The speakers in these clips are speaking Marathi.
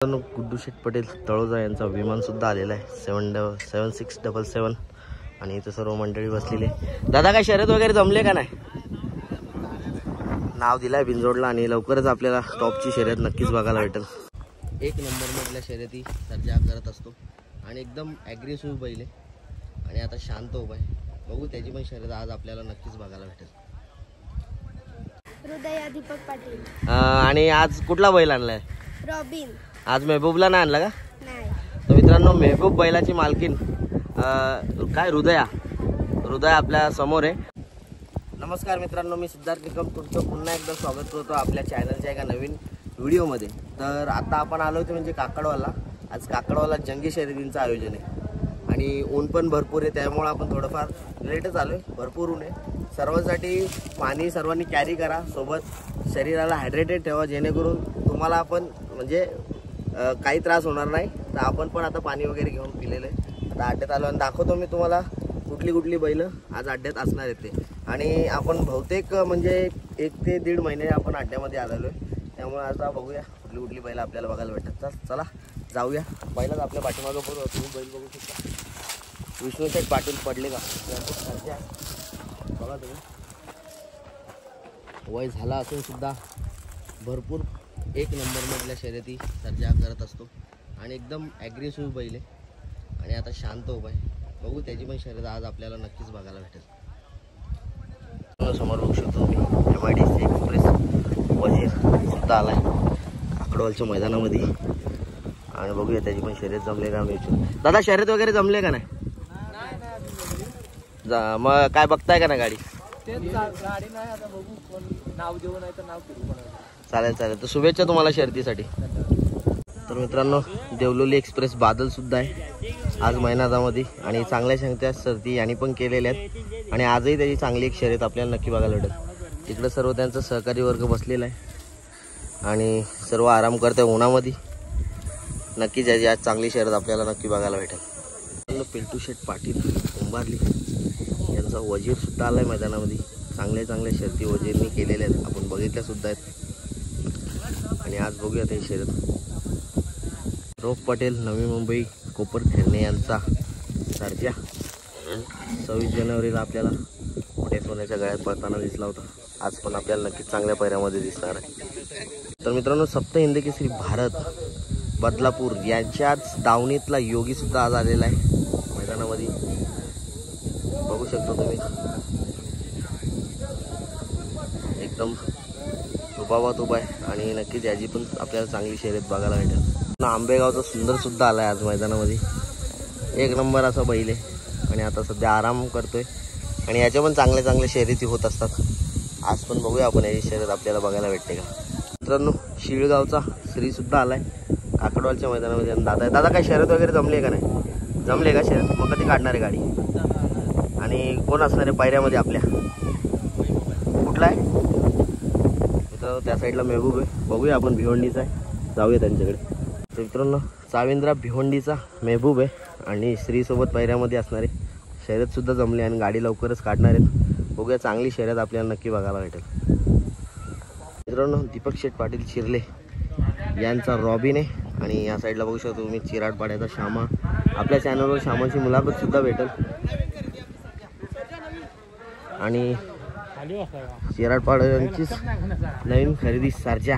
गुड्डू शेठ पटेल तळोजा यांचा विमान सुद्धा आलेला आहे 7677 आणि इथे सर्व मंडळी बसलेली आहे। दादा काय शर्यत वगैरे जमले का नाही? नाव दिलंय बिंजोडला आणि लवकरच आपल्याला टॉपची शर्यत नक्कीच बघायला भेटेल। एक नंबर मधल्या शर्यती सर्जा करत असतो आणि एकदम ॲग्रेसिव्ह बैल आहे आणि आता शांत उभा आहे। बघू त्याची पण शर्यत आज आपल्याला नक्कीच बघायला भेटेल। हृदया दीपक पाटील आणि आज कुठला बैल आणलाय? रॉबिन। आज मेहबूबला नाही आणला का? नाही। तर मित्रांनो मेहबूब बैलाची मालकीन काय हृदया आपल्या समोर आहे। नमस्कार मित्रांनो, मी सिद्धार्थ निकम तुमचं पुन्हा एकदा स्वागत करतो आपल्या चॅनलच्या एका नवीन व्हिडिओमध्ये। तर आता आपण आलो होतो म्हणजे काकडवाला। आज काकडवाला जंगी शर्यतींचं आयोजन आहे आणि ऊन पण भरपूर आहे, त्यामुळे आपण थोडंफार लेटच आलो आहे। भरपूर ऊन आहे, सर्वांसाठी पाणी सर्वांनी कॅरी करा सोबत, शरीराला हायड्रेटेड ठेवा जेणेकरून तुम्हाला आपण म्हणजे काही त्रास होणार नाही। तर आपण पण आता पाणी वगैरे घेऊन पिलेलं आहे। आता अड्ड्यात आलो आणि दाखवतो मी तुम्हाला कुठली बैल आज अड्ड्यात असणार आहेत ते। आणि आपण बहुतेक म्हणजे 1 ते 1.5 महिने आपण अड्ड्यामध्ये आलेलो आहे, त्यामुळे आता बघूया कुठली बैल आपल्याला बघायला भेटतात। चला जाऊया। पहिलाच आपल्या पाठीमागं बघू, तुम्ही बैल बघू शकता विष्णू शेठ पाटील पडले का बघा तुम्ही। वय झाला असून सुद्धा भरपूर एक नंबर मधल्या शर्यती सर्जा करत असतो आणि एकदम ॲग्रेसिव्ह बैल आहे आणि आता शांत उभा आहे। बघू त्याची पण शर्यत आज आपल्याला नक्कीच बघायला भेटेल। समोर बघू शकतो मी MIDC एक्सप्रेस वजीर सुद्धा आलाय काकडवालच्या मैदानामध्ये आणि बघूया त्याची पण शर्यत जमले का नाही। दादा शर्यत वगैरे जमले का नाही? मग काय बघताय का ना गाडी? चालेल तर शुभेच्छा तुम्हाला शर्यतीसाठी। तर मित्रांनो देवलोली एक्सप्रेस बादल सुद्धा आहे आज मैदानामध्ये आणि चांगल्या संख्या शर्यती यांनी पण केलेल्या आहेत आणि आजही त्याची चांगली एक शर्यत आपल्याला नक्की बघायला भेटेल। तिकडे सर्व त्यांचा सहकारी वर्ग बसलेला आहे आणि सर्व आराम करत आहे उन्हामध्ये। नक्कीच याची आज चांगली शर्यत आपल्याला नक्की बघायला भेटेल। पिंटू शेठ पाटील कुंभारली यांचा वजीर सुद्धा आलाय मैदानामध्ये। चांगल्या शर्यती वजीरनी केलेल्या आहेत, आपण बघितल्या सुद्धा आहेत आणि आज बघूया ते शर्यत। रोप पटेल नवी मुंबई कोपर खेळणे यांचा सर्जा 26 जानेवारीला आपल्याला मोठ्या सोन्याच्या गळ्यात पळताना दिसला होता। आज पण आपल्याला नक्कीच चांगल्या पैऱ्यामध्ये दिसणार आहे। तर मित्रांनो सप्त हिंद केसरी भारत बदलापूर यांच्याच दावणीतला योगी सुद्धा आज आलेला आहे मैदानामध्ये। बघू शकता तुम्ही एकदम रुबाबात उभा आहे आणि नक्कीच याची पण आपल्याला चांगली शर्यत बघायला भेटेल। आंबेगावचा सुंदर सुद्धा आलाय आज मैदानामध्ये, एक नंबर असा बैल आहे आणि आता सध्या आराम करतोय आणि याच्या पण चांगल्या शर्यती होत असतात। आज पण बघूया आपण याची शर्यत आपल्याला बघायला भेटते का। मित्रांनो शिळगावचा श्री सुद्धा आलाय काकडवालच्या मैदानामध्ये आणि दादा काय शर्यत वगैरे जमले का नाही? जमले का शर्यत? मग कधी काढणार आहे गाडी आणि कोण असणार आहे पायऱ्यामध्ये आपल्या? कुठला आहे मित्रांनो? त्या साईडला मेहबूब आहे, बघूया आपण भिवंडीचा आहे, जाऊया त्यांच्याकडे। तर मित्रांनो चाविंद्रा भिवंडीचा मेहबूब आहे आणि श्रीसोबत पायऱ्यामध्ये असणारे शर्यत सुद्धा जमले आणि गाडी लवकरच काढणार आहेत। बघूया चांगली शर्यत आपल्याला नक्की बघायला भेटेल। मित्रांनो दीपक शेठ पाटील चिरले यांचा रॉबिन आहे आणि या साईडला बघू शकतो तुम्ही चिराडपाड्याचा श्यामा। आपल्या चॅनलवर श्यामाची मुलाखत सुद्धा भेटेल आणि चिराडपाड्यांची नवीन खरेदी सर्जा।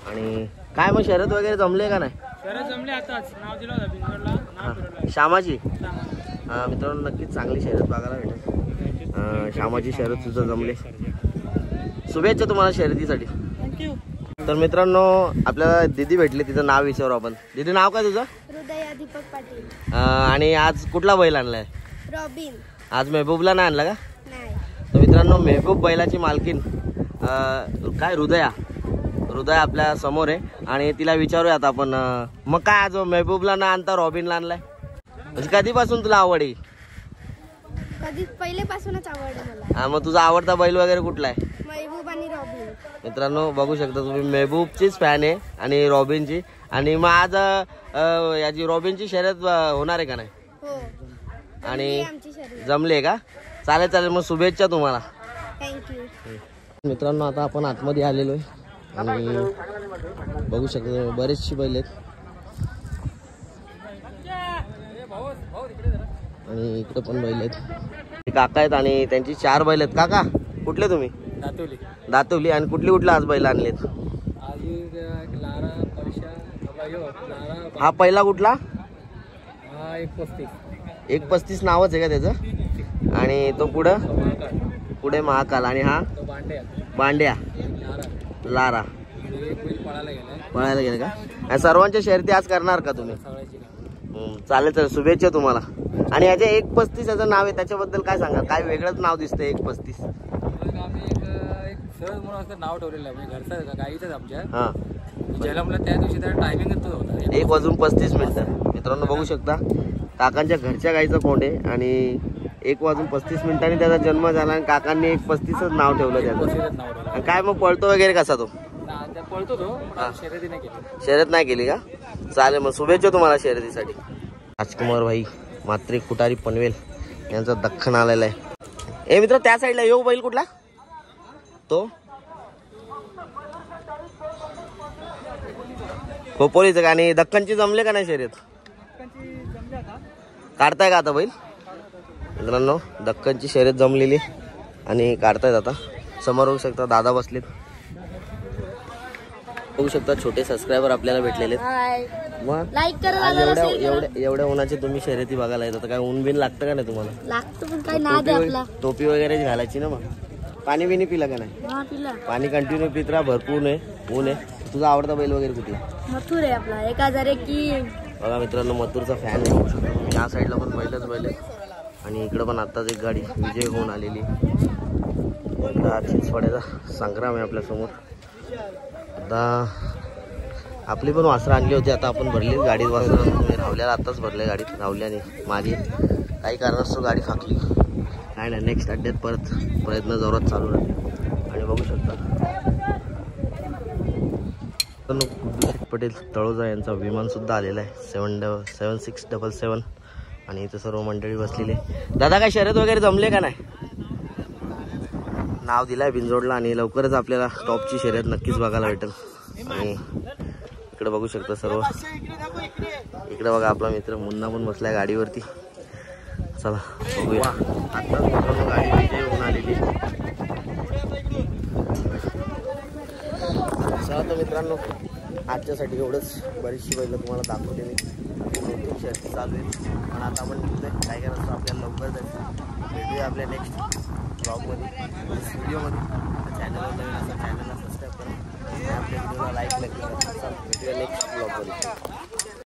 आणि काय मग शर्यत वगैरे जमले का नाही? शर्यत जमले आताच, नाव दिलं होतं बिंजोडला श्यामाची। मित्रांनो नक्कीच चांगली शर्यत बघायला भेटेल। श्यामाची शर्यत सुद्धा जमले। शुभेच्छा तुम्हाला शर्यतीसाठी। थँक्यू। तर मित्रांनो आपल्याला दीदी भेटली, तिचं नाव विचारू आपण। दीदी नाव काय तुझं? हृदया दीपक पाटील आणि आज कुठला बैल आणलाय? रॉबिन। आज मेहबूबला नाही आणला का? नाही। तर मित्रांनो मेहबूब बैलाची मालकीन काय हृदया आपल्या समोर आहे आणि तिला विचारूया आता आपण। मग काय आज मेहबूबला ना आणता रॉबिनला आणलाय? म्हणजे कधीपासून तुला आवड आहे? कधी पहिलेपासूनच आवड मला। मग तुझा आवडता बैल वगैरे कुठला आहे? मेहबूब आणि रॉबिन। मित्रांनो बघू शकता तुम्ही मेहबूबचीच फॅन आहे आणि रॉबिनची। आणि मग आज याची रॉबिनची शर्यत होणार आहे का नाही? हो आणि जमले का? चालेल मग शुभेच्छा तुम्हाला। थँक्यू। मित्रांनो आता आपण आतमध्ये आलेलो आहे आणि बघू शकता बरेचशी बैल आहेत आणि इकडं पण बैल आहेत. काका आहेत आणि त्यांची 4 बैल आहेत. काका कुठले तुम्ही? दातवली. आणि कुठली आज बैल आणलेत? हा पहिला कुठला? 135 नावच आहे का त्याचं? आणि तो पुढे महाकाल. आणि हा बांड्या लारा पळायला गेला का? आणि सर्वांच्या शर्यती आज करणार का तुम्ही? चालेल चालेल, शुभेच्छा तुम्हाला. आणि याच्या 135 याचं नाव आहे, त्याच्याबद्दल काय सांगा? काय वेगळंच नाव दिसतंय 135? नाव ठेवलेलं आहे घरचं गाईचंच आमच्या. हा जलमला त्या दिवशी तर टायमिंगच तो होता 1:35. मित्रांनो बघू शकता काकांच्या घरच्या गाईचा कोंड आहे आणि 1:35 त्याचा जन्म झाला आणि काकांनी 1:35च नाव ठेवलं त्याचं. आणि काय मग पळतो वगैरे कसा तो? पळतो तो, शर्यती नाही केली. शर्यत नाही केली का? चालेल मग, शुभेच्छा तुम्हाला शर्यतीसाठी. राजकुमार भाई मात्री कुटारी पनवेल यांचा दख्खन आलेला आहे. ए मित्र त्या साईडला येऊ बैल कुठला तो? खोपोलीचं का? आणि दख्खनची जमले का नाही शर्यत? काढताय का आता बैल? मित्रांनो दख्खनची शर्यत जमलेली आणि काढतायत आता. समोर बघू शकता दादा बसलेत. बघू शकता छोटे सबस्क्रायबर आपल्याला भेटलेले आहेत. मग लाईक करा. एवढ्या उन्हाचे तुम्ही शर्यती बघायला येतात. काय ऊन बिन लागतं का नाही तुम्हाला? लागतं पण काय नाद आहे आपला. टोपी वगैरे घालायची ना. मग पाणी बिनी पिला का नाही? पाणी कंटिन्यू पित राहा, भरपूर ऊन आहे. तुझा आवडता बैल वगैरे कुठला? मथुर आहे आपला 1001. बघा मित्रांनो मथुरचा फॅन आहे. बघू शकता तुम्ही. या साईडला पण बैलच बैल आहे आणि इकडं पण आत्ताच एक गाडी विजय होऊन आलेली. चिंचवाड्याचा संग्राम आहे आपल्यासमोर. आता आपली पण वासरं आणली होती, आता आपण भरली गाडीत वासरं. राहुल्याला आत्ताच भरले गाडीत. राहुल्याने मागे काही कारणास्तव गाडी फाकली. नाही नेक्स्ट अड्ड्यात परत प्रयत्न जोरात चालू राहते. आणि बघू शकता पटेल तळोजा यांचा विमान सुद्धा आलेला आहे 7677. आणि इथं सर्व मंडळी बसलेली. दादा काय शर्यत वगैरे जमले का नाही? नाव दिलंय बिंजोडला आणि लवकरच आपल्याला टॉपची शर्यत नक्कीच बघायला भेटेल. आणि इकडे बघू शकता सर्व. इकडे बघा आपला मित्र मुन्ना पण बसलाय गाडीवरती. चला बघूया. आता गाडी विजय होऊन आलेली. चला तर मित्रांनो आजच्यासाठी एवढंच. बरीचशी बैलं तुम्हाला दाखवते मी. शर्यती चालू आहे पण आता आपण निघतोय. काय करायचं आपल्याला लवकर जायचं. भेटूया आपल्या नेक्स्ट ब्लॉगमध्ये व्हिडिओमध्ये. चॅनलवर नवीन असा चॅनलला सबस्क्राईब करा. आपल्या व्हिडिओला लाईक नक्की करा. भेटूया नेक्स्ट ब्लॉगमध्ये.